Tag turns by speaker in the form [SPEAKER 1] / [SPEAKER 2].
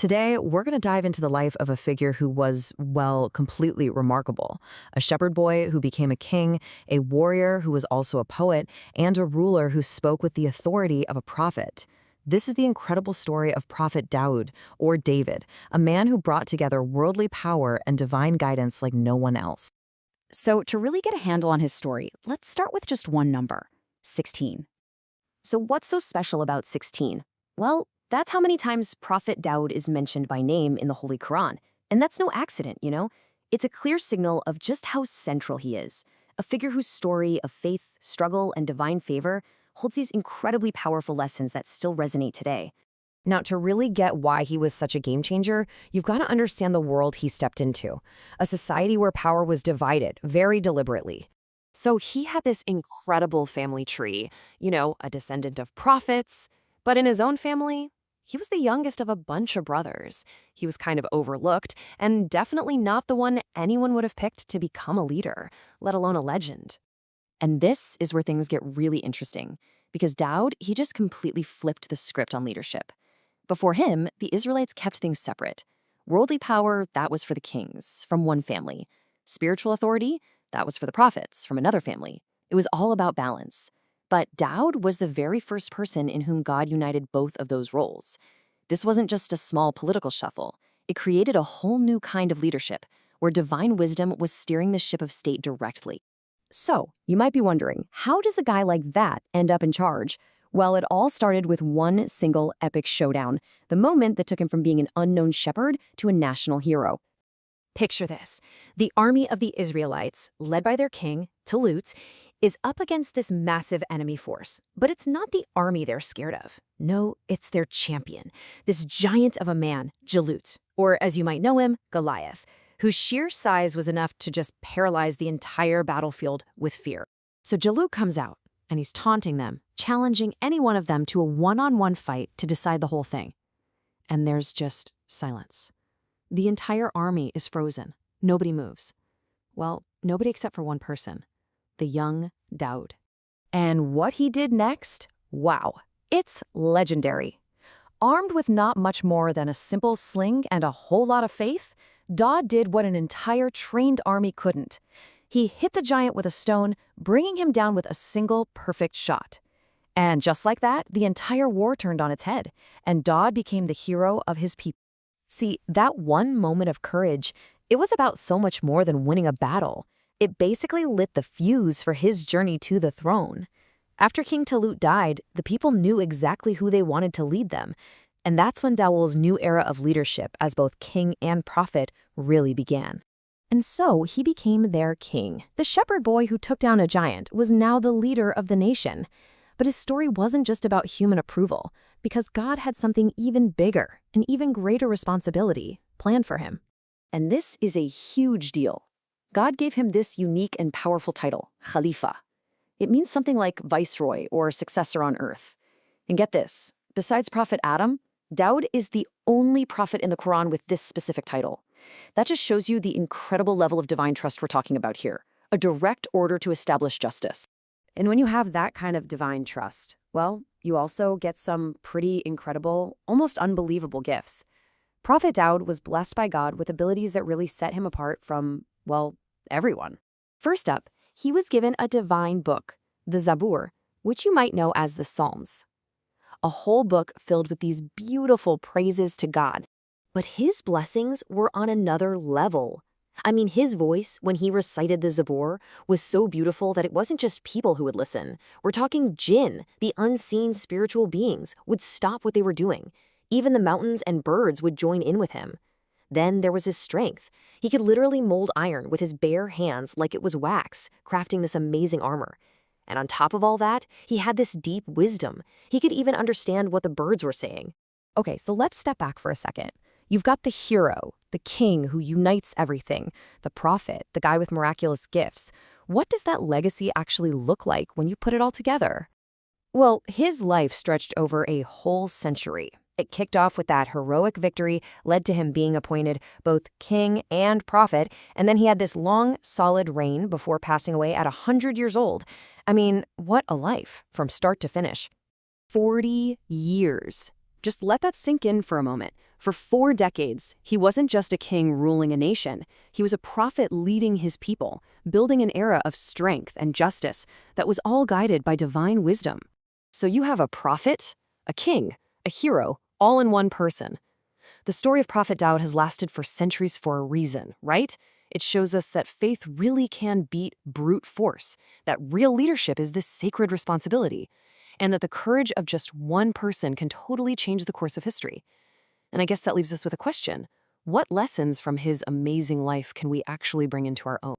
[SPEAKER 1] Today, we're going to dive into the life of a figure who was, well, completely remarkable. A shepherd boy who became a king, a warrior who was also a poet, and a ruler who spoke with the authority of a prophet. This is the incredible story of Prophet Dawud, or David, a man who brought together worldly power and divine guidance like no one else.
[SPEAKER 2] So to really get a handle on his story, let's start with just one number, 16. So what's so special about 16? Well, that's how many times Prophet Dawud is mentioned by name in the Holy Quran. And that's no accident, you know? It's a clear signal of just how central he is. A figure whose story of faith, struggle, and divine favor holds these incredibly powerful lessons that still resonate today.
[SPEAKER 1] Now, to really get why he was such a game changer, you've got to understand the world he stepped into, a society where power was divided very deliberately. So he had this incredible family tree, a descendant of prophets, but in his own family, he was the youngest of a bunch of brothers. He was kind of overlooked, and definitely not the one anyone would have picked to become a leader, let alone a legend.
[SPEAKER 2] And this is where things get really interesting, because Dawud, he just completely flipped the script on leadership. Before him, the Israelites kept things separate. Worldly power, that was for the kings, from one family. Spiritual authority, that was for the prophets, from another family. It was all about balance. But Dawud was the very first person in whom God united both of those roles. This wasn't just a small political shuffle. It created a whole new kind of leadership, where divine wisdom was steering the ship of state directly.
[SPEAKER 1] So, you might be wondering, how does a guy like that end up in charge? Well, it all started with one single epic showdown, the moment that took him from being an unknown shepherd to a national hero. Picture this. The army of the Israelites, led by their king, Jalut, is up against this massive enemy force. But it's not the army they're scared of. No, it's their champion, this giant of a man, Jalut, or as you might know him, Goliath, whose sheer size was enough to just paralyze the entire battlefield with fear. So Jalut comes out, and he's taunting them, challenging any one of them to a one-on-one fight to decide the whole thing. And there's just silence. The entire army is frozen. Nobody moves. Well, nobody except for one person, the young Dawud. And what he did next? Wow, it's legendary. Armed with not much more than a simple sling and a whole lot of faith, Dawud did what an entire trained army couldn't. He hit the giant with a stone, bringing him down with a single perfect shot. And just like that, the entire war turned on its head, and Dawud became the hero of his people. See, that one moment of courage, it was about so much more than winning a battle. It basically lit the fuse for his journey to the throne. After King Jalut died, the people knew exactly who they wanted to lead them, and that's when Dawud's new era of leadership as both king and prophet really began. And so he became their king. The shepherd boy who took down a giant was now the leader of the nation. But his story wasn't just about human approval, because God had something even bigger, an even greater responsibility planned for him. And this is a huge deal. God gave him this unique and powerful title, Khalifa. It means something like viceroy or successor on earth. And get this, besides Prophet Adam, Dawud is the only prophet in the Quran with this specific title. That just shows you the incredible level of divine trust we're talking about here, a direct order to establish justice. And when you have that kind of divine trust, well, you also get some pretty incredible, almost unbelievable gifts. Prophet Dawud was blessed by God with abilities that really set him apart from, well, everyone. First up, he was given a divine book, the Zabur, which you might know as the Psalms. A whole book filled with these beautiful praises to God. But his blessings were on another level. I mean, his voice, when he recited the Zabur, was so beautiful that it wasn't just people who would listen. We're talking jinn, the unseen spiritual beings, would stop what they were doing. Even the mountains and birds would join in with him. Then there was his strength. He could literally mold iron with his bare hands like it was wax, crafting this amazing armor. And on top of all that, he had this deep wisdom. He could even understand what the birds were saying. Okay, so let's step back for a second. You've got the hero, the king who unites everything, the prophet, the guy with miraculous gifts. What does that legacy actually look like when you put it all together? Well, his life stretched over a whole century. It kicked off with that heroic victory, led to him being appointed both king and prophet, and then he had this long, solid reign before passing away at 100 years old. I mean, what a life, from start to finish. 40 years. Just let that sink in for a moment. For 4 decades, he wasn't just a king ruling a nation. He was a prophet leading his people, building an era of strength and justice that was all guided by divine wisdom.
[SPEAKER 2] So you have a prophet, a king, a hero, all in one person. The story of Prophet Dawud has lasted for centuries for a reason, right? It shows us that faith really can beat brute force, that real leadership is this sacred responsibility, and that the courage of just one person can totally change the course of history. And I guess that leaves us with a question. What lessons from his amazing life can we actually bring into our own?